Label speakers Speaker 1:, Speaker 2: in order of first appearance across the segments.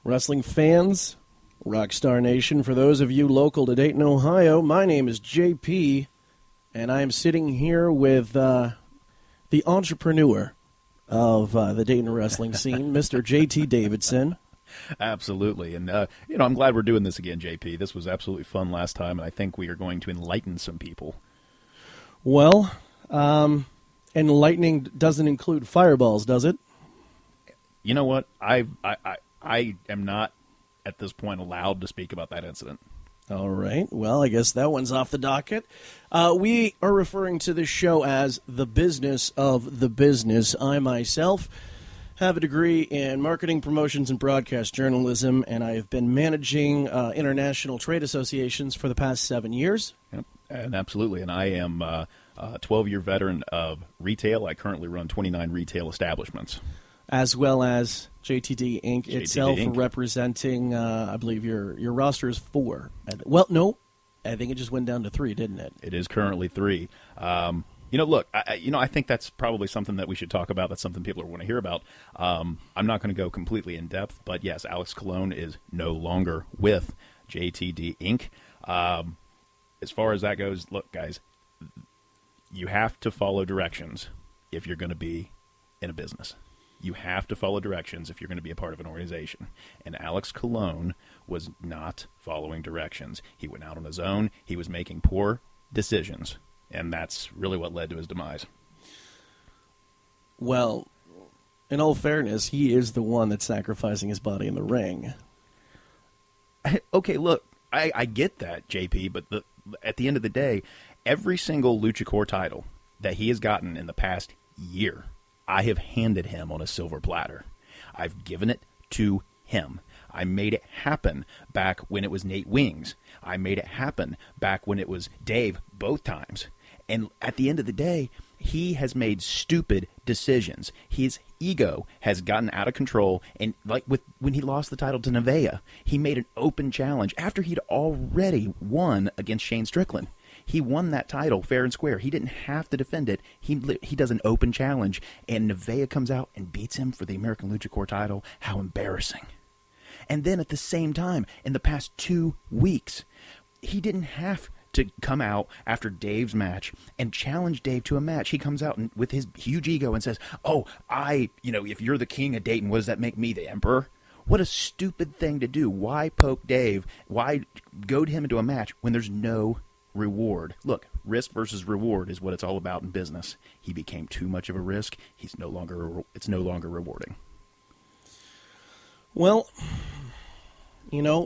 Speaker 1: Wrestling fans, Rockstar Nation, for those of you local to Dayton, Ohio, my name is JP, and I am sitting here with the entrepreneur of the Dayton wrestling scene, Mr. JT Davidson.
Speaker 2: Absolutely. And, I'm glad we're doing this again, JP. This was absolutely fun last time, and I think we are going to enlighten some people.
Speaker 1: Well, enlightening doesn't include fireballs, does it?
Speaker 2: You know what? I am not, at this point, allowed to speak about that incident.
Speaker 1: All right. Well, I guess that one's off the docket. We are referring to this show as The Business of the Business. I myself have a degree in marketing, promotions, and broadcast journalism, and I have been managing international trade associations for the past 7 years.
Speaker 2: Yep, and absolutely. And I am a 12-year veteran of retail. I currently run 29 retail establishments.
Speaker 1: As well as JTD Inc. itself,
Speaker 2: Inc.
Speaker 1: representing, I believe your roster is 4. Well, no, I think it just went down to 3, didn't it?
Speaker 2: It is currently 3. Look, I think that's probably something that we should talk about. That's something people want to hear about. I'm not going to go completely in depth, but yes, Alex Cologne is no longer with JTD Inc. As far as that goes, look, guys, you have to follow directions if you're going to be in a business. You have to follow directions if you're going to be a part of an organization. And Alex Cologne was not following directions. He went out on his own. He was making poor decisions. And that's really what led to his demise.
Speaker 1: Well, in all fairness, he is the one that's sacrificing his body in the ring.
Speaker 2: Okay, look, I get that, JP, but at the end of the day, every single LuchaCore title that he has gotten in the past year, I have handed him on a silver platter. I've given it to him. I made it happen back when it was Nate Wings. I made it happen back when it was Dave both times. And at the end of the day, he has made stupid decisions. His ego has gotten out of control. And like when he lost the title to Nevaeh, he made an open challenge after he'd already won against Shane Strickland. He won that title fair and square. He didn't have to defend it. He does an open challenge, and Nevaeh comes out and beats him for the American LuchaCore title. How embarrassing. And then at the same time, in the past 2 weeks, he didn't have to come out after Dave's match and challenge Dave to a match. He comes out and, with his huge ego and says, if you're the king of Dayton, what does that make me, the emperor? What a stupid thing to do. Why poke Dave? Why goad him into a match when there's no reward? Look, risk versus reward is what it's all about in business. He became too much of a risk. It's no longer rewarding.
Speaker 1: Well,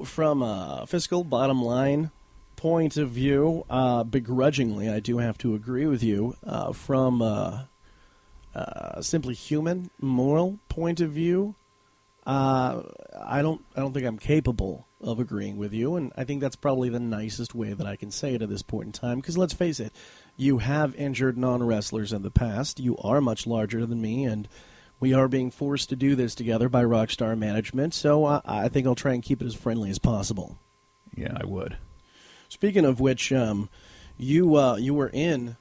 Speaker 1: from a fiscal bottom line point of view, begrudgingly, I do have to agree with you. From a simply human, moral point of view, I don't think I'm capable of agreeing with you, and I think that's probably the nicest way that I can say it at this point in time, because let's face it, you have injured non-wrestlers in the past. You are much larger than me, and we are being forced to do this together by Rockstar Management, so I think I'll try and keep it as friendly as possible.
Speaker 2: Yeah, I would.
Speaker 1: Speaking of which, you were in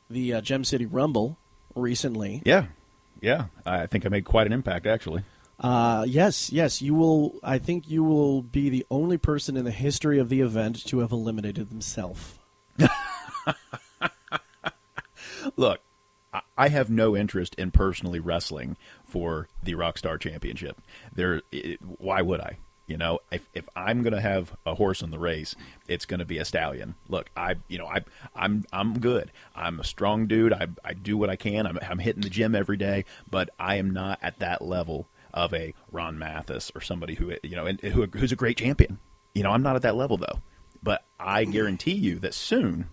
Speaker 1: the Gem City Rumble recently.
Speaker 2: Yeah. I think I made quite an impact, actually.
Speaker 1: Yes, you will. I think you will be the only person in the history of the event to have eliminated themselves.
Speaker 2: Look, I have no interest in personally wrestling for the Rockstar Championship. Why would I? If I'm going to have a horse in the race, it's going to be a stallion. Look, I'm good. I'm a strong dude. I do what I can. I'm hitting the gym every day, but I am not at that level of a Ron Mathis or somebody who's a great champion. I'm not at that level though. But I guarantee you that soon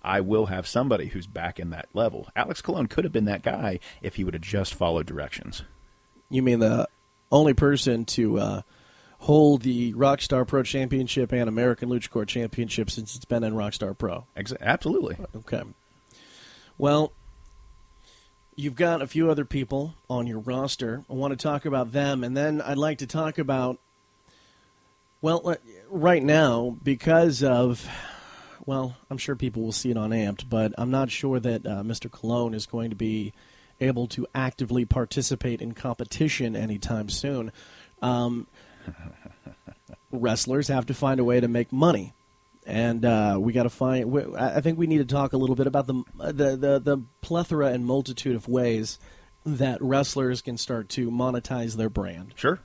Speaker 2: I will have somebody who's back in that level. Alex Cologne could have been that guy if he would have just followed directions.
Speaker 1: You mean the only person to hold the Rockstar Pro Championship and American LuchaCore Championship since it's been in Rockstar Pro?
Speaker 2: Absolutely.
Speaker 1: Okay. Well, you've got a few other people on your roster. I want to talk about them, and then I'd like to talk about, right now, because of, I'm sure people will see it on Amped, but I'm not sure that Mr. Cologne is going to be able to actively participate in competition anytime soon. Wrestlers have to find a way to make money. And we got to find. I think we need to talk a little bit about the plethora and multitude of ways that wrestlers can start to monetize their brand.
Speaker 2: Sure.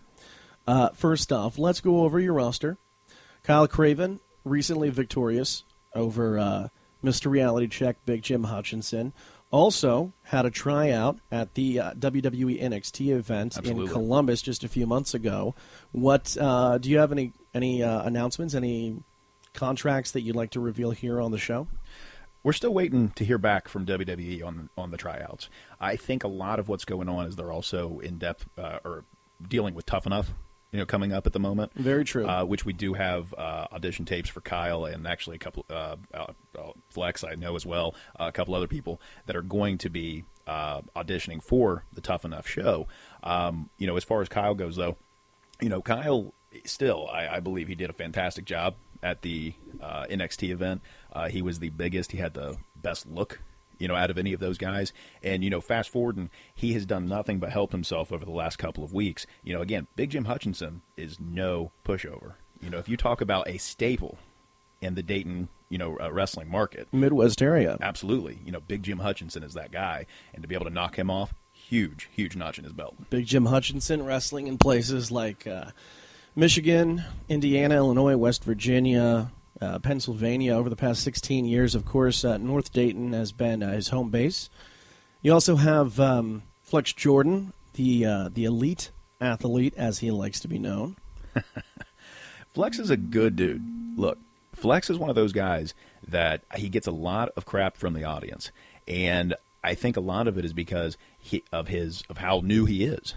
Speaker 1: First off, let's go over your roster. Kyle Craven, recently victorious over Mr. Reality Check Big Jim Hutchinson. Also had a tryout at the WWE NXT event in Columbus just a few months ago. What do you have any announcements, any contracts that you'd like to reveal here on the show?
Speaker 2: We're still waiting to hear back from WWE on the tryouts. I think a lot of what's going on is they're also in depth or dealing with Tough Enough, coming up at the moment.
Speaker 1: Very true.
Speaker 2: Which we do have audition tapes for Kyle and actually a couple Flex, I know as well, a couple other people that are going to be auditioning for the Tough Enough show. As far as Kyle goes, though, Kyle still, I believe he did a fantastic job at the NXT event. He was the biggest. He had the best look, out of any of those guys. And, fast forward, and he has done nothing but help himself over the last couple of weeks. Again, Big Jim Hutchinson is no pushover. If you talk about a staple in the Dayton, wrestling market.
Speaker 1: Midwest area.
Speaker 2: Absolutely. Big Jim Hutchinson is that guy. And to be able to knock him off, huge, huge notch in his belt.
Speaker 1: Big Jim Hutchinson wrestling in places like Michigan, Indiana, Illinois, West Virginia, Pennsylvania over the past 16 years. Of course, North Dayton has been his home base. You also have Flex Jordan, the elite athlete, as he likes to be known.
Speaker 2: Flex is a good dude. Look, Flex is one of those guys that he gets a lot of crap from the audience, and I think a lot of it is because of how new he is.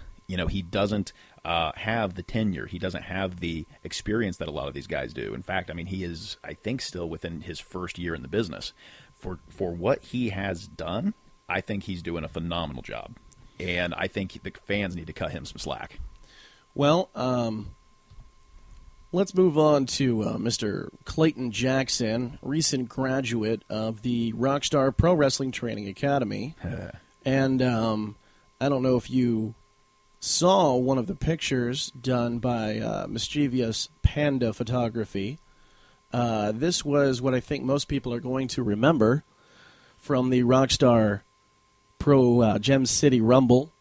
Speaker 2: He doesn't have the tenure. He doesn't have the experience that a lot of these guys do. In fact, he is, I think, still within his first year in the business. For what he has done, I think he's doing a phenomenal job. And I think the fans need to cut him some slack.
Speaker 1: Well, let's move on to Mr. Clayton Jackson, recent graduate of the Rockstar Pro Wrestling Training Academy. And I don't know if you saw one of the pictures done by Mischievous Panda Photography. This was what I think most people are going to remember from the Rockstar Pro Gem City Rumble.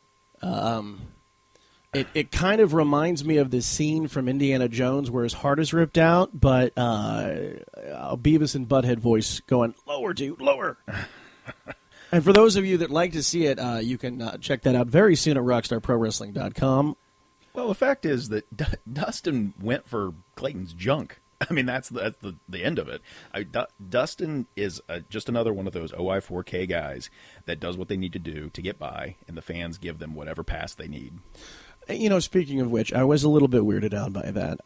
Speaker 1: It kind of reminds me of the scene from Indiana Jones where his heart is ripped out, but a Beavis and Butthead voice going, "Lower, dude, lower." And for those of you that like to see it, you can check that out very soon at RockstarProWrestling.com.
Speaker 2: Well, the fact is that Dustin went for Clayton's junk. That's the end of it. Dustin is just another one of those OI4K guys that does what they need to do to get by, and the fans give them whatever pass they need.
Speaker 1: Speaking of which, I was a little bit weirded out by that.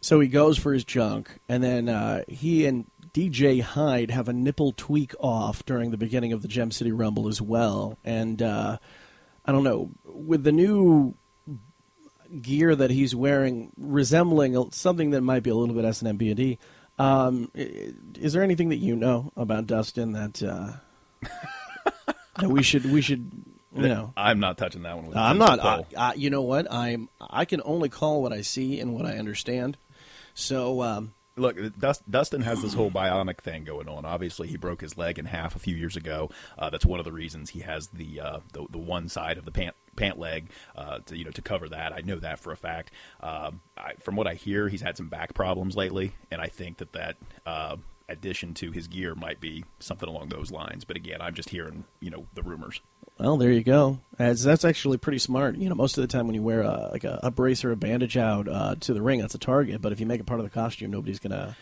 Speaker 1: So he goes for his junk, and then he and DJ Hyde have a nipple tweak off during the beginning of the Gem City Rumble as well. And I don't know, with the new gear that he's wearing resembling something that might be a little bit SNMP&D, is there anything that you know about Dustin that that we should
Speaker 2: I'm not touching that one with
Speaker 1: I'm not. You know what? I can only call what I see and what I understand. So
Speaker 2: look, Dustin has this whole bionic thing going on. Obviously, he broke his leg in half a few years ago. That's one of the reasons he has the one side of the pant leg to cover that. I know that for a fact. From what I hear, he's had some back problems lately, and I think that addition to his gear might be something along those lines. But again, I'm just hearing the rumors.
Speaker 1: Well, there you go. That's actually pretty smart. Most of the time when you wear a brace or a bandage out to the ring, that's a target. But if you make it part of the costume, nobody's going to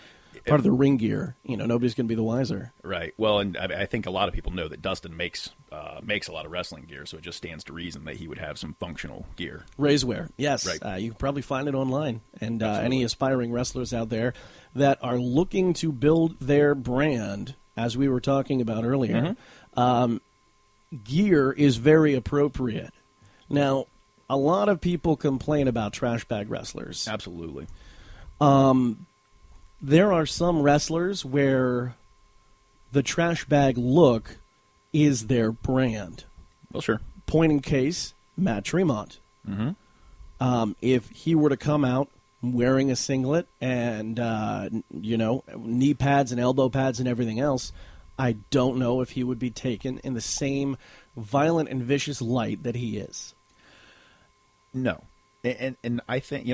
Speaker 1: part of the ring gear. Nobody's going to be the wiser.
Speaker 2: Right. Well, and I think a lot of people know that Dustin makes a lot of wrestling gear, so it just stands to reason that he would have some functional gear.
Speaker 1: Racewear, yes.
Speaker 2: Right.
Speaker 1: You can probably find it online. And any aspiring wrestlers out there that are looking to build their brand, as we were talking about earlier, gear is very appropriate. Now, a lot of people complain about trash bag wrestlers.
Speaker 2: Absolutely.
Speaker 1: There are some wrestlers where the trash bag look is their brand.
Speaker 2: Well, sure.
Speaker 1: Point in case, Matt Tremont.
Speaker 2: Mm-hmm.
Speaker 1: If he were to come out wearing a singlet and, knee pads and elbow pads and everything else, I don't know if he would be taken in the same violent and vicious light that he is.
Speaker 2: No. And I think,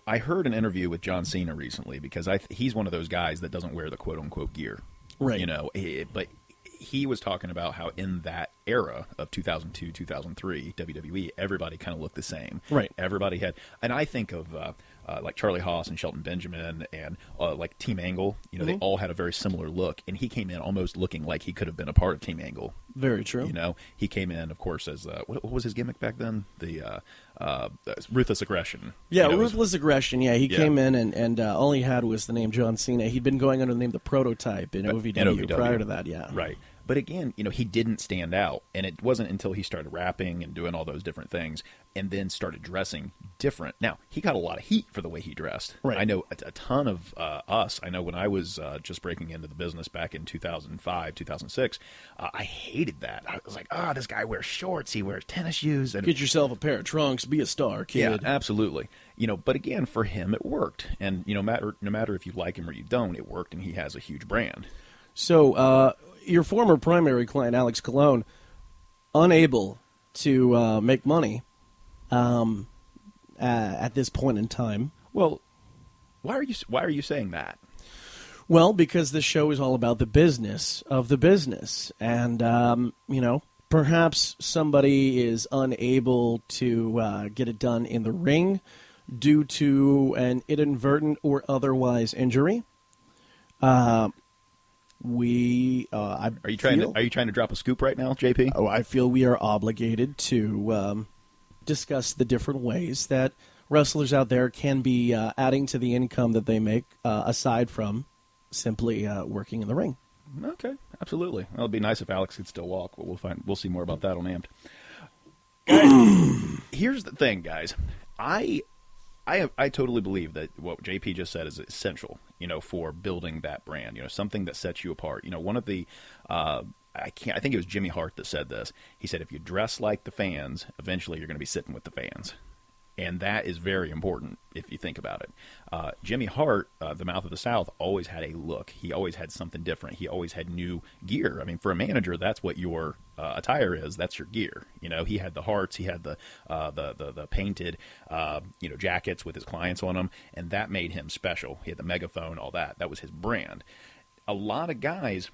Speaker 2: I heard an interview with John Cena recently because he's one of those guys that doesn't wear the quote-unquote gear.
Speaker 1: Right.
Speaker 2: But he was talking about how in that era of 2002, 2003, WWE, everybody kind of looked the same.
Speaker 1: Right.
Speaker 2: Everybody had, and I think of like Charlie Haas and Shelton Benjamin and like Team Angle. They all had a very similar look, and he came in almost looking like he could have been a part of Team Angle.
Speaker 1: Very true.
Speaker 2: He came in, of course, as what was his gimmick back then? The Ruthless Aggression.
Speaker 1: Yeah, Ruthless Aggression. Yeah, he came in and all he had was the name John Cena. He'd been going under the name The Prototype in OVW prior to that. Yeah,
Speaker 2: right. But again, he didn't stand out, and it wasn't until he started rapping and doing all those different things, and then started dressing different. Now, he got a lot of heat for the way he dressed.
Speaker 1: Right.
Speaker 2: I know a ton of us. I know when I was just breaking into the business back in 2005, 2006, I hated that. I was like, this guy wears shorts, he wears tennis shoes. And
Speaker 1: get yourself a pair of trunks, be a star, kid.
Speaker 2: Yeah, absolutely. But again, for him, it worked. And, no matter if you like him or you don't, it worked, and he has a huge brand.
Speaker 1: So, your former primary client, Alex Cologne, unable to make money at this point in time.
Speaker 2: Well, why are you saying that?
Speaker 1: Well, because this show is all about the business of the business, and perhaps somebody is unable to get it done in the ring due to an inadvertent or otherwise injury. Are you trying
Speaker 2: to drop a scoop right now, JP?
Speaker 1: Oh, I feel we are obligated to discuss the different ways that wrestlers out there can be adding to the income that they make aside from simply working in the ring.
Speaker 2: Okay, absolutely. Well, it'd be nice if Alex could still walk, but we'll see more about that on Amped. Guys, here's the thing, guys. I totally believe that what JP just said is essential, for building that brand, something that sets you apart. One of the, I think it was Jimmy Hart that said this. He said, if you dress like the fans, eventually you're going to be sitting with the fans. And that is very important if you think about it. Jimmy Hart, the Mouth of the South, always had a look. He always had something different. He always had new gear. I mean, for a manager, that's what your attire is. That's your gear. He had the hearts. He had the painted, jackets with his clients on them, and that made him special. He had the megaphone, all that. That was his brand. A lot of guys,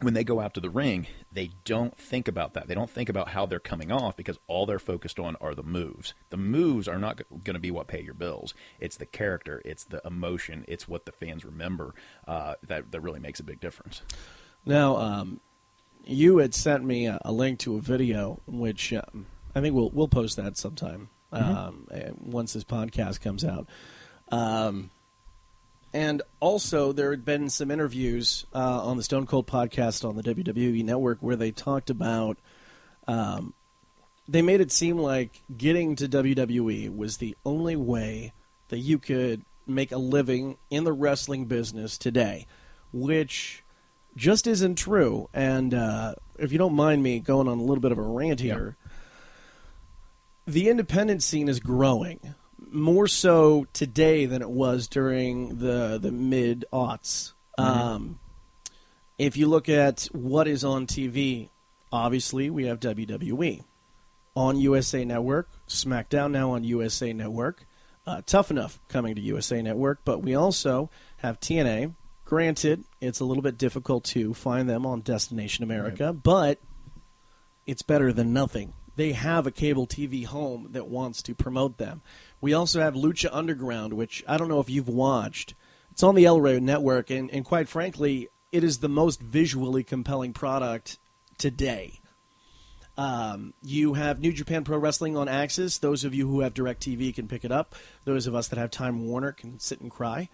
Speaker 2: when they go out to the ring, they don't think about that. They don't think about how they're coming off because all they're focused on are the moves. The moves are not going to be what pay your bills. It's the character. It's the emotion. It's what the fans remember that really makes a big difference.
Speaker 1: Now, you had sent me a link to a video, which I think we'll post that sometime once this podcast comes out. And also, there had been some interviews on the Stone Cold podcast on the WWE Network where they talked about, they made it seem like getting to WWE was the only way that you could make a living in the wrestling business today, which just isn't true. And if you don't mind me going on a little bit of a rant here, the independent scene is growing. More so today than it was during the mid-aughts. If you look at what is on TV, obviously we have WWE. On USA Network, SmackDown now on USA Network, Tough Enough coming to USA Network, but we also have TNA. Granted, it's a little bit difficult to find them on Destination America, but it's better than nothing. They have a cable TV home that wants to promote them. We also have Lucha Underground, which I don't know if you've watched. It's on the El Rey Network, and quite frankly, it is the most visually compelling product today. You have New Japan Pro Wrestling on Axis. Those of you who have DirecTV can pick it up. Those of us that have Time Warner can sit and cry.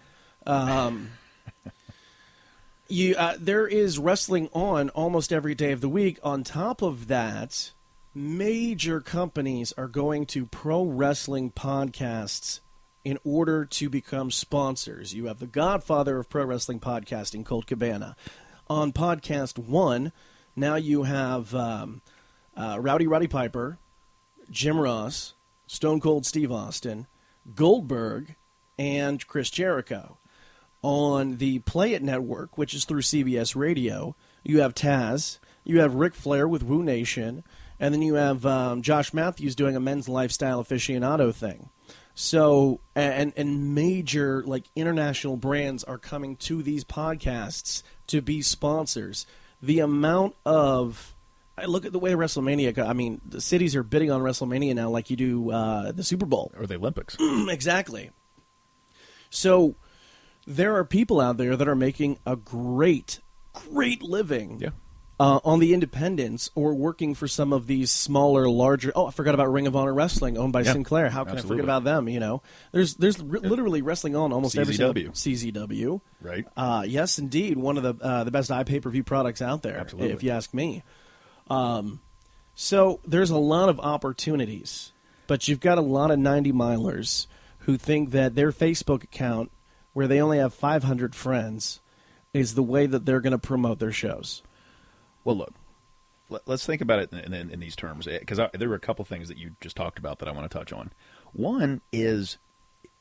Speaker 1: There is wrestling on almost every day of the week. On top of that, major companies are going to pro wrestling podcasts in order to become sponsors. You have the godfather of pro wrestling podcasting, Colt Cabana. On Podcast One, now you have Rowdy Roddy Piper, Jim Ross, Stone Cold Steve Austin, Goldberg, and Chris Jericho. On the Play It Network, which is through CBS Radio, you have Taz, you have Ric Flair with Woo Nation, and then you have Josh Matthews doing a men's lifestyle aficionado thing. So, and major like international brands are coming to these podcasts to be sponsors. The amount of, I look at the way WrestleMania, I mean, the cities are bidding on WrestleMania now like you do the Super Bowl.
Speaker 2: Or the Olympics.
Speaker 1: Exactly. So, there are people out there that are making a great living on the independents or working for some of these smaller, larger. Oh, I forgot about Ring of Honor Wrestling, owned by Sinclair. How can I forget about them? You know, there's literally wrestling on almost every single CZW.
Speaker 2: Right.
Speaker 1: Yes, indeed, one of the best pay-per-view products out there.
Speaker 2: Absolutely.
Speaker 1: If you ask me. So there's a lot of opportunities, but you've got a lot of 90-milers who think that their Facebook account, where they only have 500 friends, is the way that they're going to promote their shows.
Speaker 2: Well, look, let's think about it in these terms, because there were a couple things that you just talked about that I want to touch on. One is,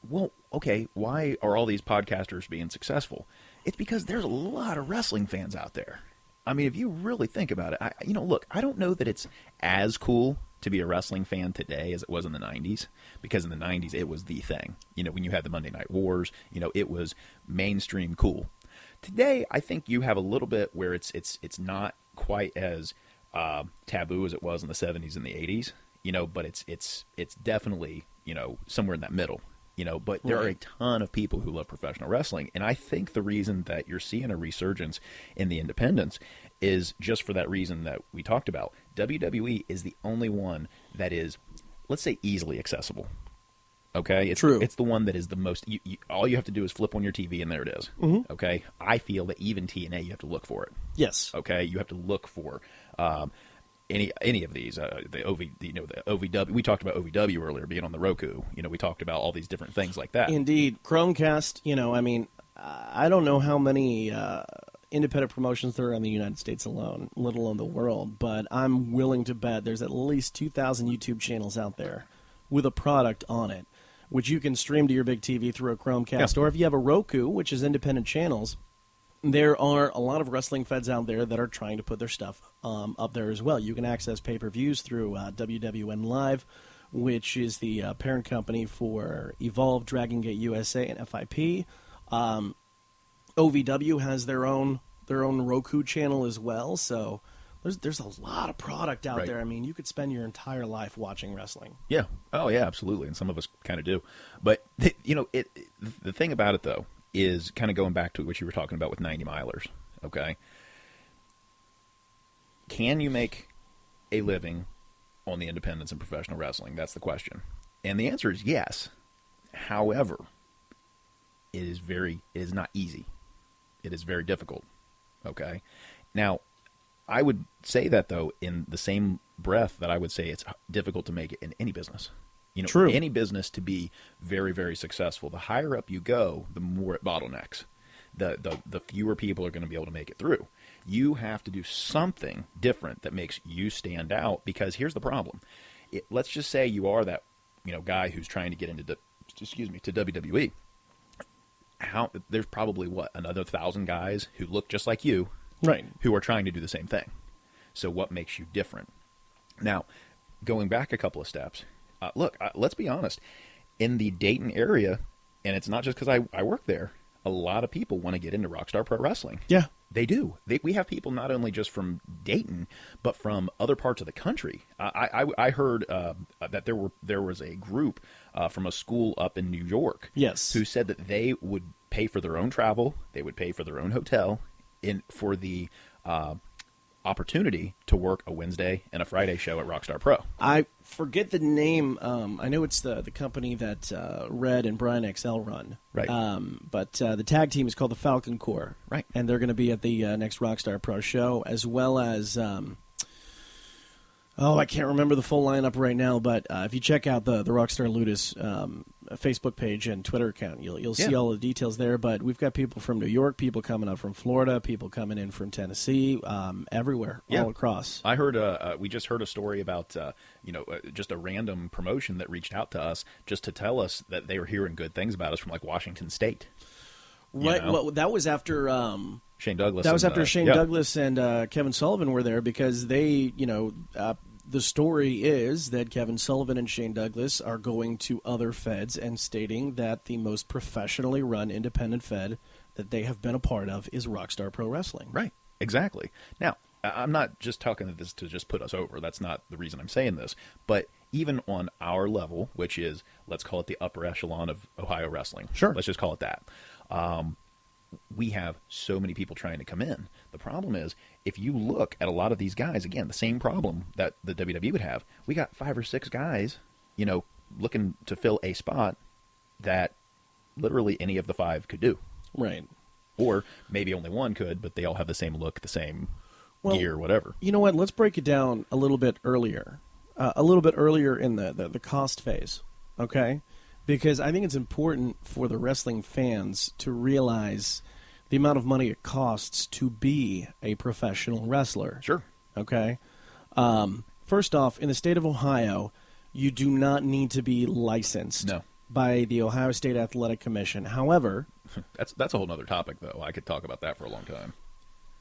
Speaker 2: well, okay, why are all these podcasters being successful? It's because there's a lot of wrestling fans out there. I mean, if you really think about it, look, I don't know that it's as cool to be a wrestling fan today as it was in the 90s, because in the 90s it was the thing. You know, when you had the Monday Night Wars, you know, it was mainstream cool. Today, I think you have a little bit where it's not quite as taboo as it was in the 70s and the 80s, you know, but it's definitely, you know, somewhere in that middle, you know, but there are a ton of people who love professional wrestling, and I think the reason that you're seeing a resurgence in the independents is just for that reason that we talked about. WWE is the only one that is, let's say, easily accessible. Okay, it's
Speaker 1: true.
Speaker 2: It's the one that is the most. All you have to do is flip on your TV, and there it is. Mm-hmm. Okay, I feel that even TNA, you have to look for it.
Speaker 1: Yes.
Speaker 2: Okay, you have to look for any of these. The OVW. We talked about OVW earlier being on the Roku. You know, we talked about all these different things like that.
Speaker 1: Indeed, Chromecast. You know, I mean, I don't know how many independent promotions there are in the United States alone, let alone the world. But I'm willing to bet there's at least 2,000 YouTube channels out there with a product on it, which you can stream to your big TV through a Chromecast. Or if you have a Roku, which is independent channels, there are a lot of wrestling feds out there that are trying to put their stuff up there as well. You can access pay-per-views through WWN Live, which is the parent company for Evolve, Dragon Gate USA, and FIP. OVW has their own Roku channel as well, so there's a lot of product out there. I mean, you could spend your entire life watching wrestling.
Speaker 2: Yeah. Oh, yeah, absolutely. And some of us kind of do. But, you know, the thing about it, though, is kind of going back to what you were talking about with 90-milers, okay? Can you make a living on the independents and professional wrestling? That's the question. And the answer is yes. However, it is not easy. It is very difficult, okay? Now, I would say that, though, in the same breath that I would say it's difficult to make it in any business. You know,
Speaker 1: True.
Speaker 2: Any business to be very, very successful, the higher up you go, the more it bottlenecks. The fewer people are going to be able to make it through. You have to do something different that makes you stand out, because here's the problem. Let's just say you are that, you know, guy who's trying to get into to WWE. There's probably another 1,000 guys who look just like you,
Speaker 1: right,
Speaker 2: who are trying to do the same thing. So what makes you different? Now, going back a couple of steps, look, let's be honest. In the Dayton area, and it's not just because I work there, a lot of people want to get into Rockstar Pro Wrestling.
Speaker 1: Yeah.
Speaker 2: They do. We have people not only just from Dayton, but from other parts of the country. I heard that there was a group from a school up in New York,
Speaker 1: yes,
Speaker 2: who said that they would pay for their own travel, they would pay for their own hotel, for the opportunity to work a Wednesday and a Friday show at Rockstar Pro.
Speaker 1: I forget the name. I know it's the company that Red and Brian XL run.
Speaker 2: Right.
Speaker 1: But the tag team is called the Falcon Corps.
Speaker 2: Right.
Speaker 1: And they're going to be at the next Rockstar Pro show, as well as, I can't remember the full lineup right now, but if you check out the Rockstar Ludus Facebook page and Twitter account. You'll see
Speaker 2: Yeah.
Speaker 1: all the details there. But we've got people from New York, people coming up from Florida, people coming in from Tennessee, everywhere,
Speaker 2: Yeah.
Speaker 1: all across.
Speaker 2: I heard we just heard a story about just a random promotion that reached out to us just to tell us that they were hearing good things about us from like Washington State.
Speaker 1: Right.
Speaker 2: know?
Speaker 1: Well, that was after
Speaker 2: Shane Douglas.
Speaker 1: that was
Speaker 2: and,
Speaker 1: after Shane
Speaker 2: yeah.
Speaker 1: Douglas and Kevin Sullivan were there because they, the story is that Kevin Sullivan and Shane Douglas are going to other feds and stating that the most professionally run independent fed that they have been a part of is Rockstar Pro Wrestling.
Speaker 2: Right. Exactly. Now, I'm not just talking this to just put us over. That's not the reason I'm saying this. But even on our level, which is, let's call it the upper echelon of Ohio wrestling.
Speaker 1: Sure.
Speaker 2: Let's just call it that. We have so many people trying to come in. The problem is, if you look at a lot of these guys, again, the same problem that the WWE would have, we got 5 or 6 guys, looking to fill a spot that literally any of the 5 could do.
Speaker 1: Right.
Speaker 2: Or maybe only one could, but they all have the same look, the same
Speaker 1: Well,
Speaker 2: gear, whatever.
Speaker 1: You know what? Let's break it down a little bit earlier. In the cost phase, okay? Because I think it's important for the wrestling fans to realize the amount of money it costs to be a professional wrestler.
Speaker 2: Sure.
Speaker 1: Okay? First off, in the state of Ohio, you do not need to be licensed
Speaker 2: No.
Speaker 1: by the Ohio State Athletic Commission. However,
Speaker 2: That's a whole other topic, though. I could talk about that for a long time.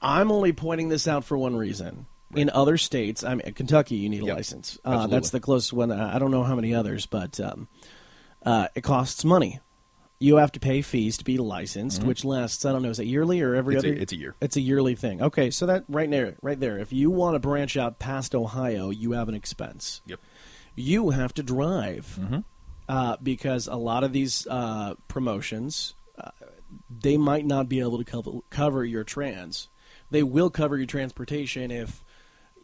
Speaker 1: I'm only pointing this out for one reason.
Speaker 2: Right.
Speaker 1: In other states, Kentucky, you need a
Speaker 2: Yep.
Speaker 1: license.
Speaker 2: Absolutely.
Speaker 1: That's the closest one. I don't know how many others, but it costs money. You have to pay fees to be licensed, which lasts, I don't know, is it yearly or every
Speaker 2: It's
Speaker 1: other?
Speaker 2: it's a year.
Speaker 1: It's a yearly thing. Okay, so that right there. If you want to branch out past Ohio, you have an expense.
Speaker 2: Yep.
Speaker 1: You have to drive because a lot of these promotions, they might not be able to cover your trans. They will cover your transportation if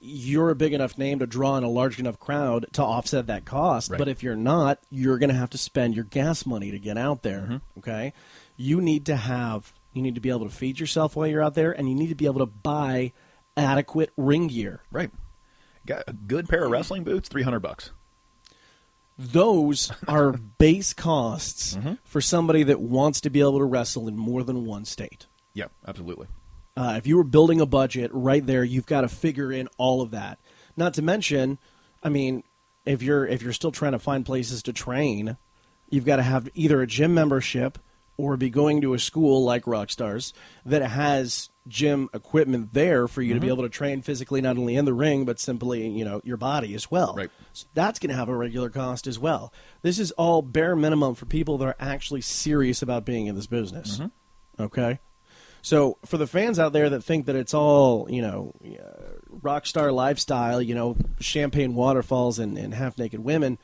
Speaker 1: you're a big enough name to draw in a large enough crowd to offset that cost.
Speaker 2: Right.
Speaker 1: But if you're not, you're going to have to spend your gas money to get out there. Okay, you need to be able to feed yourself while you're out there, and you need to be able to buy adequate ring gear.
Speaker 2: Right. Got a good pair of wrestling boots, $300.
Speaker 1: Those are base costs for somebody that wants to be able to wrestle in more than one state.
Speaker 2: Yeah, absolutely.
Speaker 1: If you were building a budget right there, you've got to figure in all of that. Not to mention, if you're still trying to find places to train, you've got to have either a gym membership or be going to a school like Rockstars that has gym equipment there for you to be able to train physically, not only in the ring, but simply, your body as well.
Speaker 2: Right.
Speaker 1: So that's going to have a regular cost as well. This is all bare minimum for people that are actually serious about being in this business. Okay? So for the fans out there that think that it's all, rock star lifestyle, champagne waterfalls and half-naked women,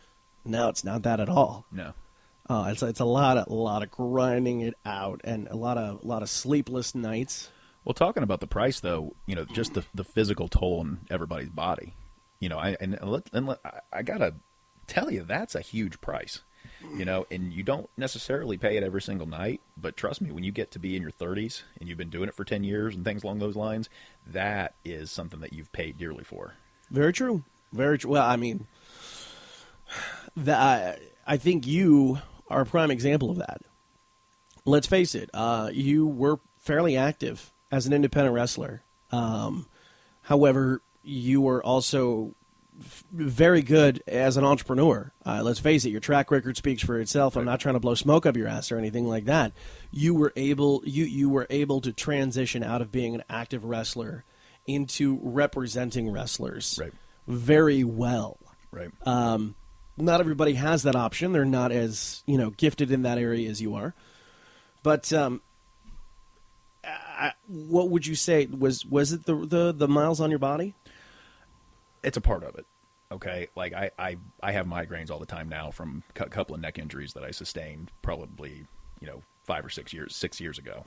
Speaker 1: no, it's not that at all.
Speaker 2: No.
Speaker 1: It's a lot of grinding it out and a lot of sleepless nights.
Speaker 2: Well, talking about the price, though, just the physical toll on everybody's body. I gotta tell you, that's a huge price. And you don't necessarily pay it every single night, but trust me, when you get to be in your 30s and you've been doing it for 10 years and things along those lines, that is something that you've paid dearly for.
Speaker 1: Very true. Very true. Well, I think you are a prime example of that. Let's face it, you were fairly active as an independent wrestler. However, you were also very good as an entrepreneur. Let's face it, your track record speaks for itself. I'm not trying to blow smoke up your ass or anything like that. You were able to transition out of being an active wrestler into representing wrestlers very well.
Speaker 2: Right.
Speaker 1: Not everybody has that option. They're not as gifted in that area as you are. But what would you say was it the miles on your body?
Speaker 2: It's a part of it. Okay, like I have migraines all the time now from a couple of neck injuries that I sustained probably 5 or 6 years ago.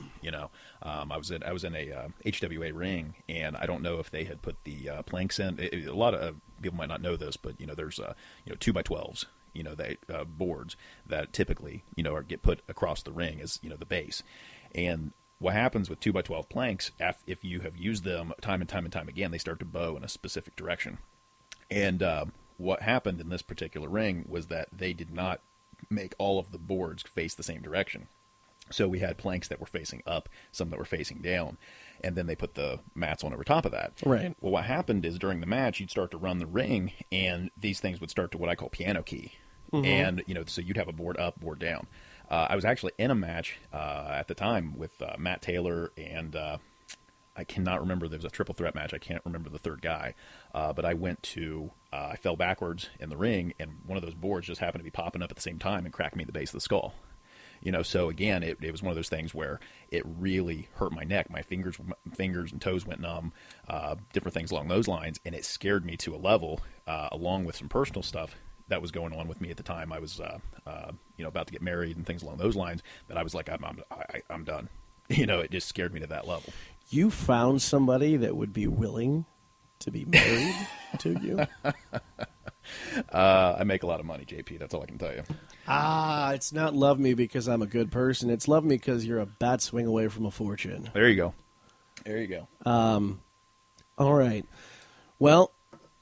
Speaker 2: I was in a HWA ring, and I don't know if they had put the planks in. A lot of people might not know this, but there's 2x12s, they boards that typically get put across the ring as the base. And what happens with 2x12 planks, if you have used them time and time and time again, they start to bow in a specific direction. And what happened in this particular ring was that they did not make all of the boards face the same direction. So we had planks that were facing up, some that were facing down, and then they put the mats on over top of that.
Speaker 1: Right.
Speaker 2: Well, what happened is during the match, you'd start to run the ring, and these things would start to what I call piano key. And, so you'd have a board up, board down. I was actually in a match at the time with Matt Taylor and I cannot remember. There was a triple threat match. I can't remember the third guy. But I fell backwards in the ring, and one of those boards just happened to be popping up at the same time and cracked me in the base of the skull. So again, it was one of those things where it really hurt my neck. My fingers and toes went numb, different things along those lines, and it scared me to a level, along with some personal stuff that was going on with me at the time. I was, about to get married and things along those lines, that I was like, I'm done. It just scared me to that level.
Speaker 1: You found somebody that would be willing to be married to you?
Speaker 2: I make a lot of money, JP. That's all I can tell you.
Speaker 1: It's not love me because I'm a good person. It's love me because you're a bat swing away from a fortune.
Speaker 2: There you go.
Speaker 1: All right. Well,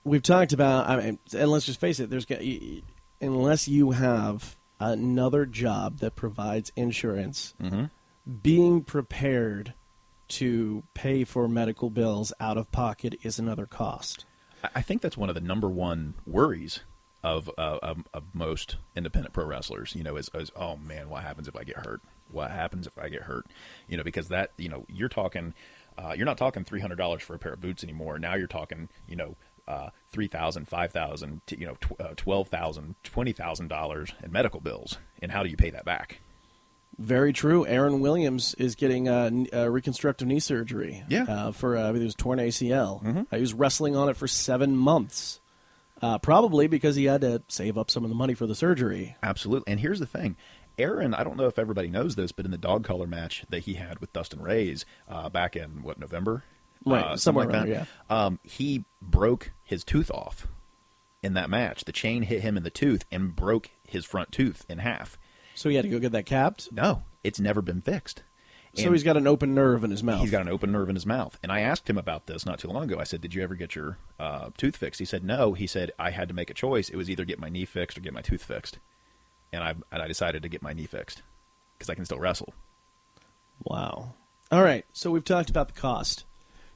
Speaker 1: we've talked about, and let's just face it, unless you have another job that provides insurance, being prepared to pay for medical bills out of pocket is another cost.
Speaker 2: I think that's one of the number one worries of most independent pro wrestlers, is, oh man, what happens if I get hurt? What happens if I get hurt? Because that, you're talking, you're not talking $300 for a pair of boots anymore. Now you're talking, $3,000, $5,000, $12,000, $20,000 in medical bills. And how do you pay that back?
Speaker 1: Very true. Aaron Williams is getting a reconstructive knee surgery. For it was torn ACL. He was wrestling on it for 7 months, probably because he had to save up some of the money for the surgery.
Speaker 2: Absolutely. And here's the thing. Aaron, I don't know if everybody knows this, but in the dog collar match that he had with Dustin Reyes back in, November?
Speaker 1: Right, somewhere like that. Yeah.
Speaker 2: He broke his tooth off in that match. The chain hit him in the tooth and broke his front tooth in half.
Speaker 1: So he had to go get that capped?
Speaker 2: No, it's never been fixed.
Speaker 1: So he's got an open nerve in his mouth.
Speaker 2: He's got an open nerve in his mouth. And I asked him about this not too long ago. I said, did you ever get your tooth fixed? He said, no. He said, I had to make a choice. It was either get my knee fixed or get my tooth fixed. And I decided to get my knee fixed because I can still wrestle.
Speaker 1: Wow. All right, so we've talked about the cost.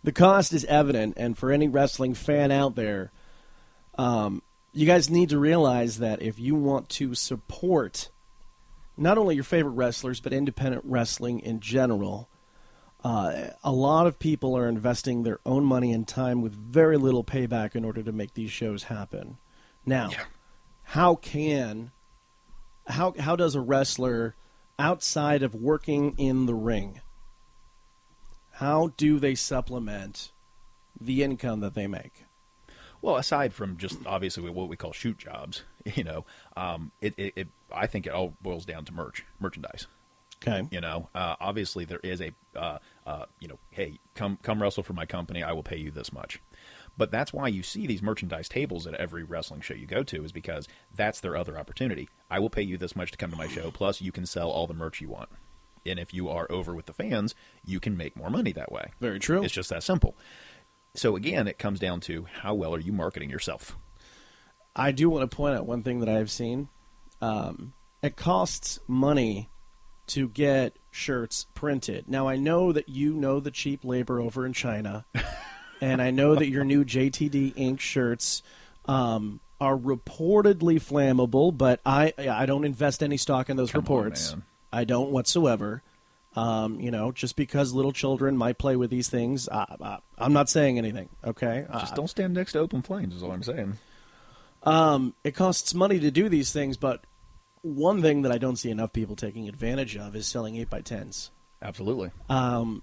Speaker 1: The cost is evident, and for any wrestling fan out there, you guys need to realize that if you want to support not only your favorite wrestlers, but independent wrestling in general, a lot of people are investing their own money and time with very little payback in order to make these shows happen. Now, how does a wrestler, outside of working in the ring, how do they supplement the income that they make?
Speaker 2: Well, aside from just obviously what we call shoot jobs, I think it all boils down to merchandise.
Speaker 1: Okay.
Speaker 2: Obviously there is a, hey, come wrestle for my company. I will pay you this much. But that's why you see these merchandise tables at every wrestling show you go to, is because that's their other opportunity. I will pay you this much to come to my show. Plus you can sell all the merch you want. And if you are over with the fans, you can make more money that way.
Speaker 1: Very true.
Speaker 2: It's just that simple. So again, it comes down to how well are you marketing yourself?
Speaker 1: I do want to point out one thing that I've seen. It costs money to get shirts printed. Now, I know that you know the cheap labor over in China, and I know that your new JTD Inc. shirts are reportedly flammable, but I don't invest any stock in those reports.
Speaker 2: On, man.
Speaker 1: I don't whatsoever. Just because little children might play with these things, I'm not saying anything, okay?
Speaker 2: Just don't stand next to open flames is all I'm saying.
Speaker 1: It costs money to do these things, but one thing that I don't see enough people taking advantage of is selling 8x10s.
Speaker 2: Absolutely.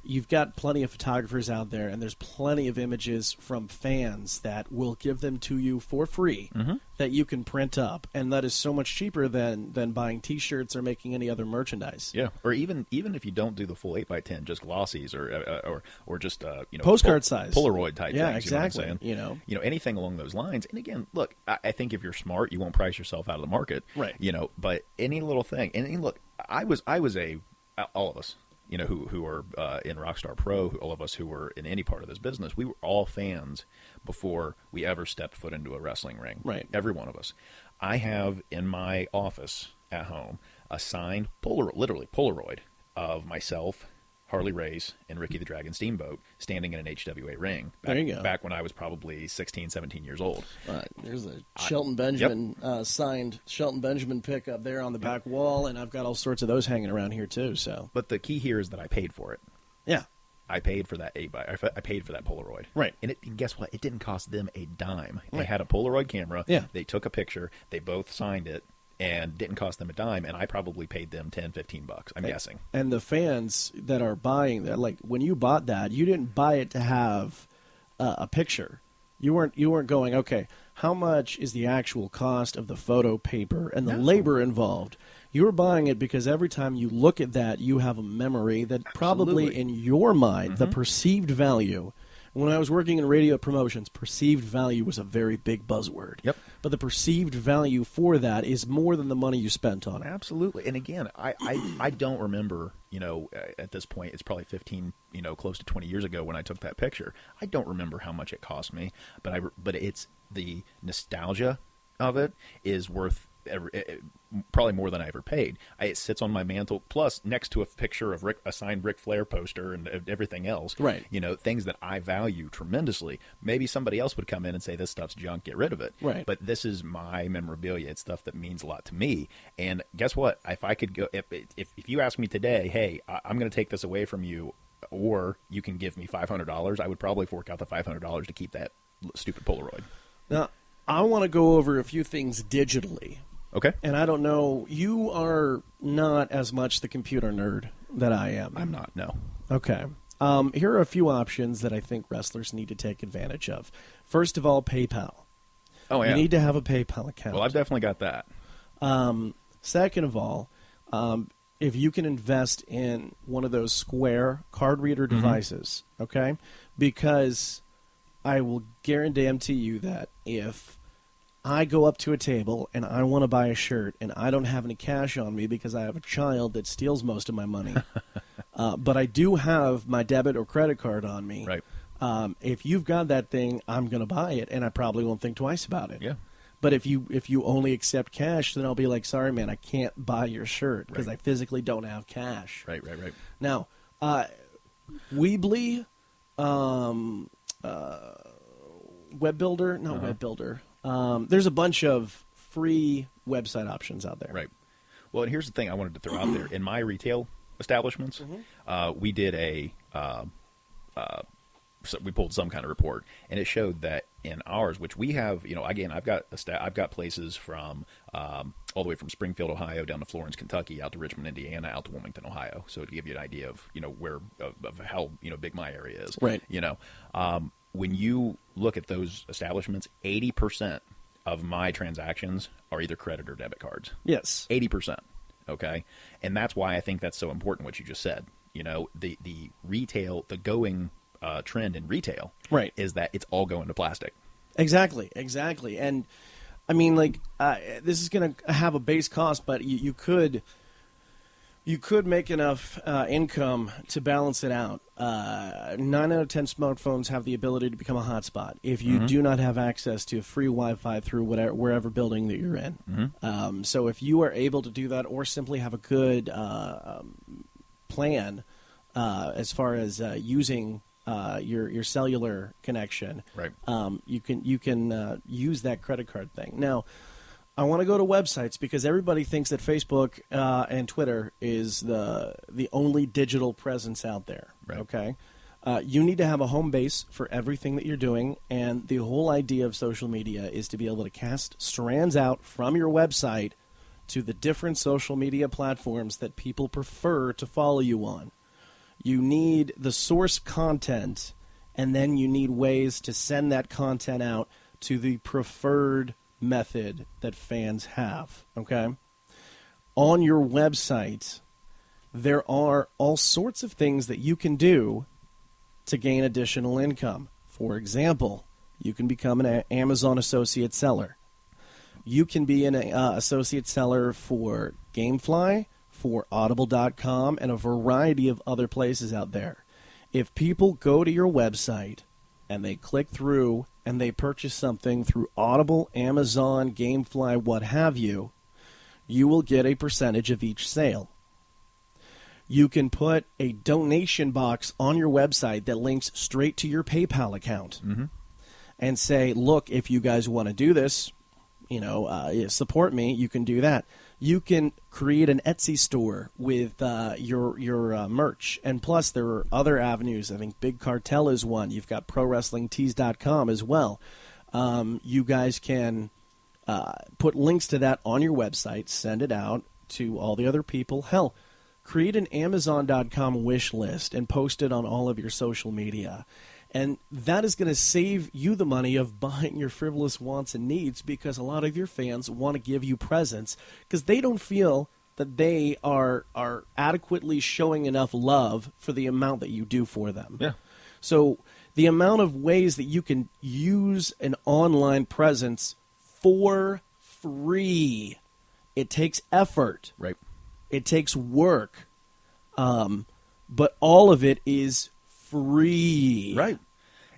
Speaker 1: You've got plenty of photographers out there, and there's plenty of images from fans that will give them to you for free that you can print up, and that is so much cheaper than buying T-shirts or making any other merchandise.
Speaker 2: Yeah, or even if you don't do the full 8x10, just glossies or just
Speaker 1: postcard size
Speaker 2: Polaroid type
Speaker 1: yeah,
Speaker 2: things.
Speaker 1: Exactly.
Speaker 2: You know what I'm saying? Anything along those lines. And again, look, I think if you're smart, you won't price yourself out of the market.
Speaker 1: Right.
Speaker 2: But any little thing, and look, I was all of us. Who are in Rockstar Pro, all of us who were in any part of this business, we were all fans before we ever stepped foot into a wrestling ring.
Speaker 1: Right.
Speaker 2: Every one of us. I have in my office at home a signed literally Polaroid of myself, Harley Race, and Ricky the Dragon Steamboat standing in an HWA ring.
Speaker 1: There you go.
Speaker 2: Back when I was probably 16, 17 years old.
Speaker 1: There's a Shelton Benjamin signed Shelton Benjamin pick up there on the back wall, and I've got all sorts of those hanging around here too. So,
Speaker 2: but the key here is that I paid for it.
Speaker 1: Yeah.
Speaker 2: I paid for that I paid for that Polaroid.
Speaker 1: Right.
Speaker 2: And guess what? It didn't cost them a dime. They
Speaker 1: Right.
Speaker 2: had a Polaroid camera.
Speaker 1: Yeah.
Speaker 2: They took a picture. They both signed it, and didn't cost them a dime. And I probably paid them $10, $15. I'm guessing.
Speaker 1: And the fans that are buying that, like when you bought that, you didn't buy it to have a picture. You weren't going, okay, how much is the actual cost of the photo paper and the labor involved? You were buying it because every time you look at that, you have a memory that probably
Speaker 2: Absolutely.
Speaker 1: in your mind, the perceived value. When I was working in radio promotions, perceived value was a very big buzzword.
Speaker 2: Yep.
Speaker 1: But the perceived value for that is more than the money you spent on it.
Speaker 2: Absolutely. And again, I don't remember, at this point, it's probably 15, close to 20 years ago when I took that picture. I don't remember how much it cost me, but it's the nostalgia of it is worth probably more than I ever paid. It sits on my mantle, plus next to a picture of a signed Ric Flair poster and everything else.
Speaker 1: Right.
Speaker 2: Things that I value tremendously. Maybe somebody else would come in and say, this stuff's junk, get rid of it.
Speaker 1: Right.
Speaker 2: But this is my memorabilia. It's stuff that means a lot to me. And guess what? If I could go, if you ask me today, hey, I'm going to take this away from you, or you can give me $500, I would probably fork out the $500 to keep that stupid Polaroid.
Speaker 1: Now, I want to go over a few things digitally.
Speaker 2: Okay.
Speaker 1: And I don't know, you are not as much the computer nerd that I am.
Speaker 2: I'm not, no.
Speaker 1: Okay. Here are a few options that I think wrestlers need to take advantage of. First of all, PayPal.
Speaker 2: Oh, yeah.
Speaker 1: You need to have a PayPal account.
Speaker 2: Well, I've definitely got that.
Speaker 1: Second of all, if you can invest in one of those Square card reader devices, okay? Because I will guarantee you that if I go up to a table and I want to buy a shirt and I don't have any cash on me because I have a child that steals most of my money, but I do have my debit or credit card on me.
Speaker 2: Right.
Speaker 1: If you've got that thing, I'm going to buy it, and I probably won't think twice about it.
Speaker 2: Yeah.
Speaker 1: But if you only accept cash, then I'll be like, sorry, man, I can't buy your shirt because I physically don't have cash.
Speaker 2: Right.
Speaker 1: Now, Weebly, Web Builder, not Web Builder. There's a bunch of free website options out there.
Speaker 2: Right. Well, and here's the thing I wanted to throw out there. In my retail establishments, we did so we pulled some kind of report, and it showed that in ours, which we have, again, I've got places from all the way from Springfield, Ohio, down to Florence, Kentucky, out to Richmond, Indiana, out to Wilmington, Ohio. So to give you an idea of where of how big my area is,
Speaker 1: Right?
Speaker 2: When you look at those establishments, 80% of my transactions are either credit or debit cards.
Speaker 1: Yes.
Speaker 2: 80%. Okay, and that's why I think that's so important. What you just said, the retail, the going trend in retail,
Speaker 1: right,
Speaker 2: is that it's all going to plastic.
Speaker 1: Exactly. And I mean, like, this is going to have a base cost, but you could make enough income to balance it out. 9 out of 10 smartphones have the ability to become a hotspot if you do not have access to free Wi-Fi through wherever building that you're in. So if you are able to do that, or simply have a good plan as far as using your cellular connection,
Speaker 2: right?
Speaker 1: You can use that credit card thing. Now, I want to go to websites because everybody thinks that Facebook and Twitter is the only digital presence out there.
Speaker 2: Right.
Speaker 1: Okay, you need to have a home base for everything that you're doing, and the whole idea of social media is to be able to cast strands out from your website to the different social media platforms that people prefer to follow you on. You need the source content, and then you need ways to send that content out to the preferred method that fans have, okay? On your website, there are all sorts of things that you can do to gain additional income. For example, you can become an Amazon associate seller. You can be an associate seller for Gamefly, for Audible.com, and a variety of other places out there. If people go to your website and they click through and they purchase something through Audible, Amazon, Gamefly, what have you, you will get a percentage of each sale. You can put a donation box on your website that links straight to your PayPal account and say, look, if you guys want to do this, support me, you can do that. You can create an Etsy store with your merch. And plus, there are other avenues. I think Big Cartel is one. You've got ProWrestlingTees.com as well. You guys can put links to that on your website, send it out to all the other people. Hell, create an Amazon.com wish list and post it on all of your social media. And that is going to save you the money of buying your frivolous wants and needs, because a lot of your fans want to give you presents because they don't feel that they are adequately showing enough love for the amount that you do for them.
Speaker 2: Yeah.
Speaker 1: So the amount of ways that you can use an online presence for free, it takes effort.
Speaker 2: Right.
Speaker 1: It takes work. But all of it is free.
Speaker 2: Right.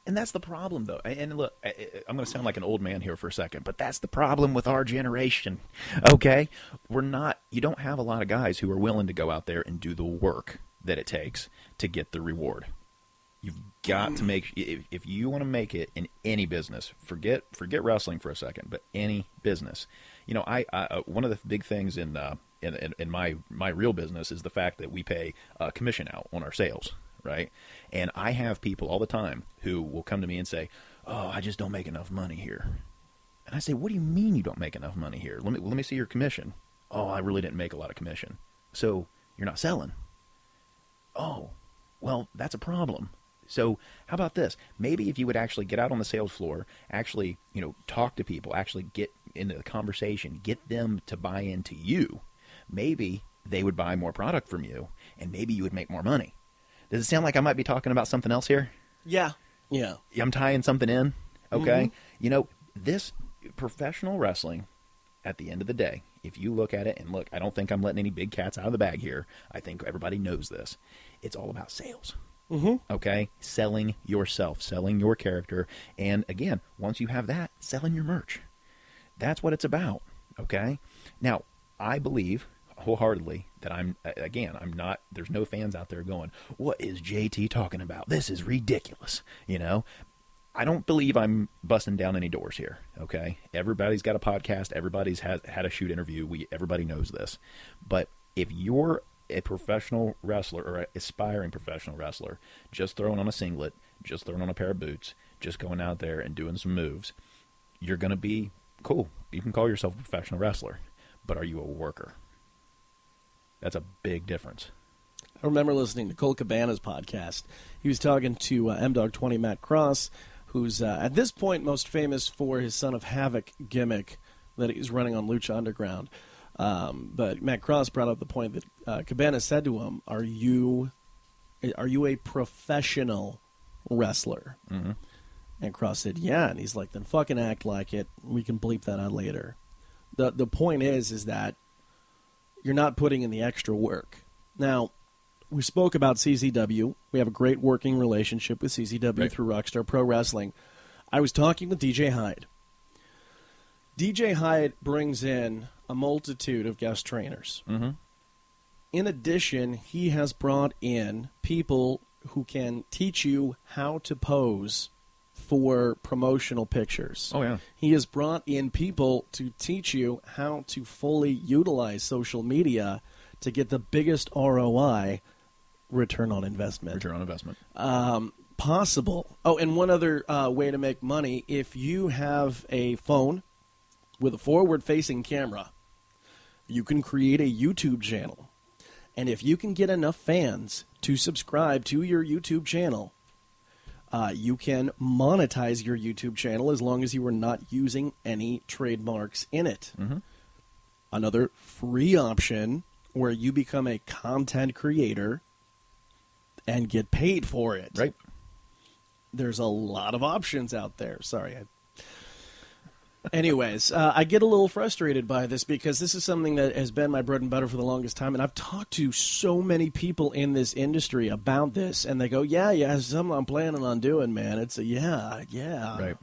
Speaker 2: And that's the problem, though. And look, I'm going to sound like an old man here for a second, but that's the problem with our generation, okay? You don't have a lot of guys who are willing to go out there and do the work that it takes to get the reward. You've got to make, if you want to make it in any business, forget wrestling for a second, but any business. I one of the big things in my real business is the fact that we pay commission out on our sales. Right? And I have people all the time who will come to me and say, oh, I just don't make enough money here. And I say, what do you mean you don't make enough money here? Let me see your commission. Oh, I really didn't make a lot of commission. So you're not selling. Oh, well, that's a problem. So how about this? Maybe if you would actually get out on the sales floor, actually, talk to people, actually get into the conversation, get them to buy into you, maybe they would buy more product from you, and maybe you would make more money. Does it sound like I might be talking about something else here?
Speaker 1: Yeah.
Speaker 2: I'm tying something in, okay? This professional wrestling, at the end of the day, if you look at it, and look, I don't think I'm letting any big cats out of the bag here. I think everybody knows this. It's all about sales, okay? Selling yourself, selling your character, and again, once you have that, selling your merch. That's what it's about, okay? Now, I believe wholeheartedly that I'm not, there's no fans out there going, what is JT talking about? This is ridiculous. I don't believe I'm busting down any doors here. Okay. Everybody's got a podcast. Everybody's had a shoot interview. Everybody knows this, but if you're a professional wrestler or an aspiring professional wrestler, just throwing on a singlet, just throwing on a pair of boots, just going out there and doing some moves, you're going to be cool. You can call yourself a professional wrestler, but are you a worker? That's a big difference.
Speaker 1: I remember listening to Cole Cabana's podcast. He was talking to M-Dog20 Matt Cross, who's at this point most famous for his Son of Havoc gimmick that he's running on Lucha Underground. But Matt Cross brought up the point that Cabana said to him, are you a professional wrestler? Mm-hmm. And Cross said, yeah. And he's like, then fucking act like it. We can bleep that out later. The point is that you're not putting in the extra work. Now, we spoke about CZW. We have a great working relationship with CZW through Rockstar Pro Wrestling. I was talking with DJ Hyde. DJ Hyde brings in a multitude of guest trainers. Mm-hmm. In addition, he has brought in people who can teach you how to pose for promotional pictures.
Speaker 2: Oh, yeah.
Speaker 1: He has brought in people to teach you how to fully utilize social media to get the biggest ROI, return on investment. Possible. Oh, and one other way to make money, if you have a phone with a forward-facing camera, you can create a YouTube channel. And if you can get enough fans to subscribe to your YouTube channel, you can monetize your YouTube channel as long as you are not using any trademarks in it. Mm-hmm. Another free option where you become a content creator and get paid for it.
Speaker 2: Right.
Speaker 1: There's a lot of options out there. Sorry. Anyways, I get a little frustrated by this because this is something that has been my bread and butter for the longest time, and I've talked to so many people in this industry about this, and they go, yeah, it's something I'm planning on doing, man. It's a yeah.
Speaker 2: Right.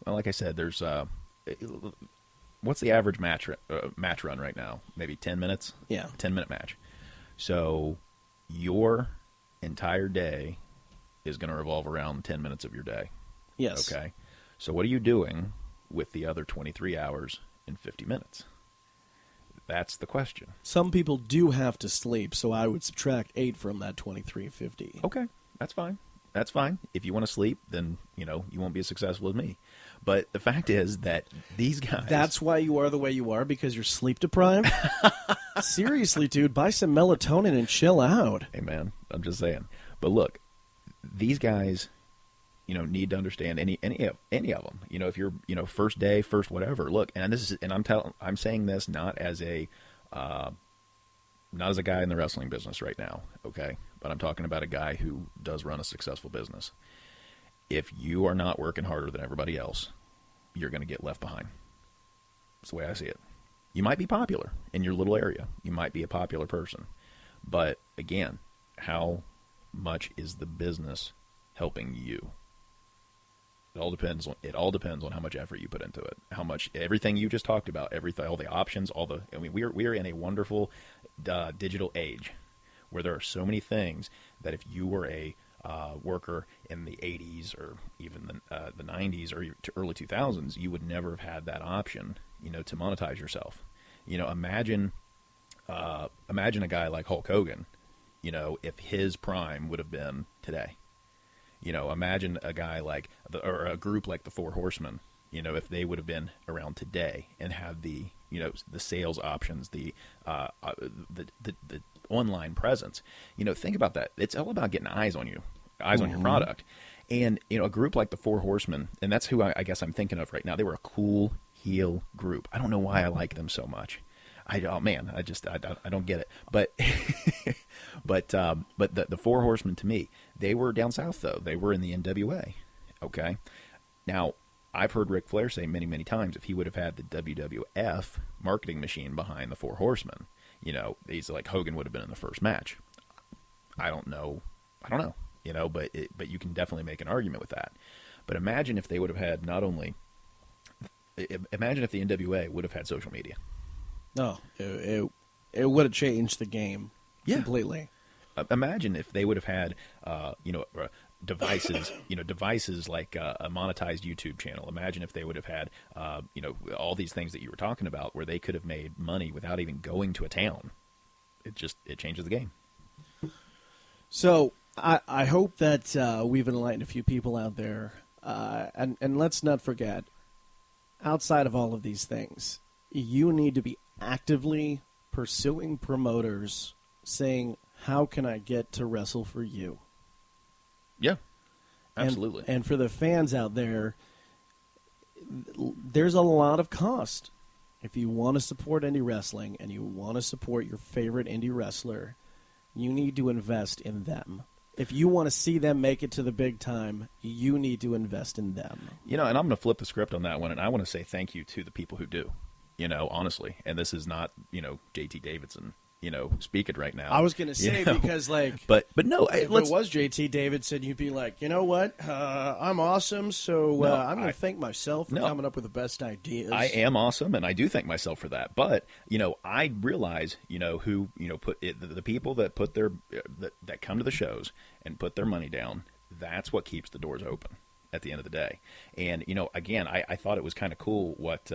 Speaker 2: well, like I said, there's what's the average match run right now? Maybe 10 minutes.
Speaker 1: Yeah,
Speaker 2: 10-minute match. So your entire day is going to revolve around 10 minutes of your day.
Speaker 1: Yes.
Speaker 2: Okay. So what are you doing with the other 23 hours and 50 minutes? That's the question.
Speaker 1: Some people do have to sleep, so I would subtract 8 from that 2350.
Speaker 2: Okay, that's fine. That's fine. If you want to sleep, then, you won't be as successful as me. But the fact is that these guys...
Speaker 1: That's why you are the way you are, because you're sleep deprived? Seriously, dude, buy some melatonin and chill out.
Speaker 2: Hey, man, I'm just saying. But look, these guys, need to understand any of them. If you're, first day, first whatever. Look, I'm saying this not as a guy in the wrestling business right now, okay? But I'm talking about a guy who does run a successful business. If you are not working harder than everybody else, you're going to get left behind. That's the way I see it. You might be popular in your little area. You might be a popular person. But again, how much is the business helping you? It all depends on how much effort you put into it. How much everything you just talked about, all the options, we are in a wonderful digital age where there are so many things that if you were a worker in the 80s or even the 90s or early 2000s, you would never have had that option, to monetize yourself. Imagine a guy like Hulk Hogan, if his prime would have been today. Imagine a guy or a group like the Four Horsemen, if they would have been around today and had the sales options, the online presence. Think about that. It's all about getting eyes on you, on your product. And, a group like the Four Horsemen, and that's who I guess I'm thinking of right now. They were a cool heel group. I don't know why I like them so much. I don't get it. But but the Four Horsemen, to me, they were down south though. They were in the NWA. Okay. Now, I've heard Ric Flair say many, many times if he would have had the WWF marketing machine behind the Four Horsemen, he's like Hogan would have been in the first match. I don't know, but you can definitely make an argument with that. But imagine if they would have had imagine if the NWA would have had social media.
Speaker 1: No, it would have changed the game completely.
Speaker 2: Imagine if they would have had, devices, devices like a monetized YouTube channel. Imagine if they would have had, all these things that you were talking about, where they could have made money without even going to a town. It changes the game.
Speaker 1: So I hope that we've enlightened a few people out there, and let's not forget, outside of all of these things, you need to be actively pursuing promoters saying, how can I get to wrestle for you?
Speaker 2: Yeah, absolutely.
Speaker 1: And for the fans out there, there's a lot of cost. If you want to support indie wrestling and you want to support your favorite indie wrestler, you need to invest in them. If you want to see them make it to the big time, you need to invest in them. And
Speaker 2: I'm going to flip the script on that one, and I want to say thank you to the people who do. Honestly, and this is not, JT Davidson, speaking right now.
Speaker 1: I was going to say, because
Speaker 2: but no,
Speaker 1: if it was JT Davidson, you'd be like, you know what? I'm awesome. So I'm going to thank myself for coming up with the best ideas.
Speaker 2: I am awesome. And I do thank myself for that. But, I realize, who, put it, the people that put that come to the shows and put their money down. That's what keeps the doors open at the end of the day. And, again, I thought it was kind of cool what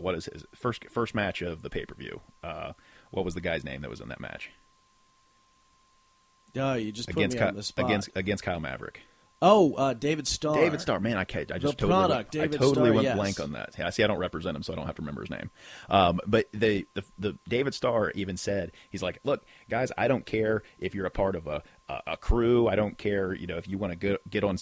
Speaker 2: what is his first match of the pay-per-view? What was the guy's name that was in that match?
Speaker 1: You just put me on the spot.
Speaker 2: Against Kyle Maverick.
Speaker 1: Oh, David Starr.
Speaker 2: David Starr, man, I totally went blank on that. Yeah, see, I don't represent him, so I don't have to remember his name. But the David Starr even said, he's like, look, guys, I don't care if you're a part of a crew. I don't care, if you want to get on,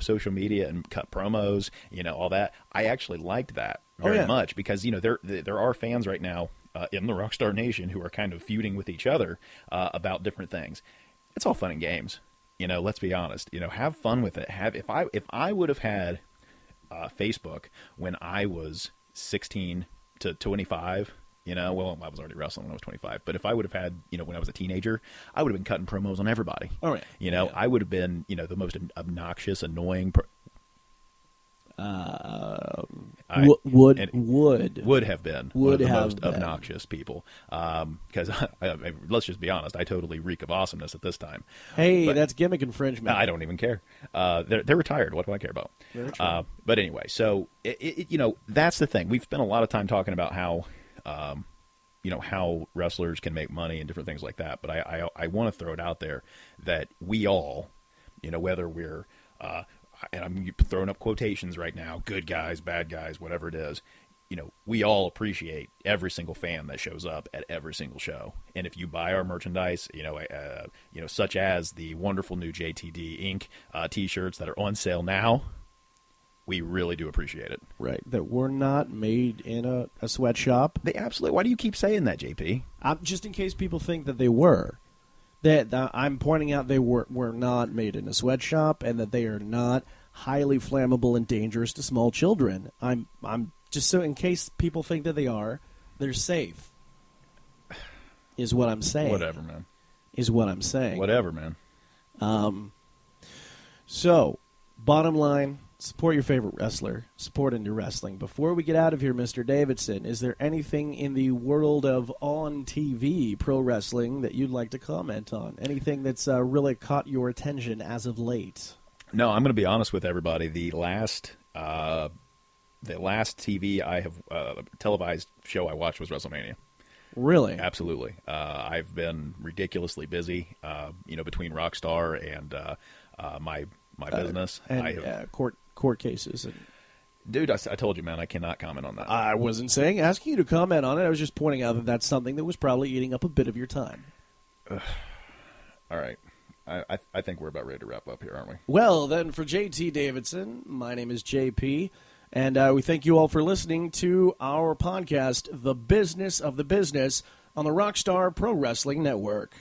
Speaker 2: social media and cut promos, all that. I actually liked that very much because, there are fans right now in the Rockstar Nation who are kind of feuding with each other about different things. It's all fun and games. Let's be honest. Have fun with it. If I would have had Facebook when I was 16 to 25, well, I was already wrestling when I was 25. But if I would have had, when I was a teenager, I would have been cutting promos on everybody.
Speaker 1: Oh, yeah.
Speaker 2: I would have been, the most obnoxious, annoying.
Speaker 1: Would
Speaker 2: have been
Speaker 1: Would
Speaker 2: one of the
Speaker 1: have
Speaker 2: most
Speaker 1: been.
Speaker 2: obnoxious people. Because let's just be honest, I totally reek of awesomeness at this time.
Speaker 1: Hey,
Speaker 2: But
Speaker 1: that's gimmick infringement.
Speaker 2: I don't even care. They're retired. What do I care about?
Speaker 1: Very true.
Speaker 2: But anyway, so that's the thing. We've spent a lot of time talking about how how wrestlers can make money and different things like that. But I want to throw it out there that we all, whether we're and I'm throwing up quotations right now, good guys, bad guys, whatever it is, we all appreciate every single fan that shows up at every single show. And if you buy our merchandise, such as the wonderful new JTD Inc. T-shirts that are on sale now, we really do appreciate it.
Speaker 1: Right, that were not made in a sweatshop.
Speaker 2: They absolutely. Why do you keep saying that, JP?
Speaker 1: Just in case people think that they were. That I'm pointing out they were not made in a sweatshop, and that they are not highly flammable and dangerous to small children. I'm just so in case people think that they are, they're safe. Is what I'm saying.
Speaker 2: Whatever, man.
Speaker 1: Is what I'm saying.
Speaker 2: Whatever, man.
Speaker 1: So, bottom line, support your favorite wrestler. Support indie wrestling. Before we get out of here, Mr. Davidson, is there anything in the world of on-TV pro wrestling that you'd like to comment on? Anything that's really caught your attention as of late?
Speaker 2: No, I'm going to be honest with everybody. The last TV I have televised show I watched was WrestleMania.
Speaker 1: Really?
Speaker 2: Absolutely. I've been ridiculously busy, between Rockstar and my business.
Speaker 1: And
Speaker 2: I have,
Speaker 1: court cases. And
Speaker 2: dude, I told you, man, I cannot comment on that.
Speaker 1: I wasn't asking you to comment on it. I was just pointing out that that's something that was probably eating up a bit of your time.
Speaker 2: All right. I think we're about ready to wrap up here, aren't we?
Speaker 1: Well, then, for JT Davidson, my name is JP, and we thank you all for listening to our podcast, The Business of the Business, on the Rockstar Pro Wrestling Network.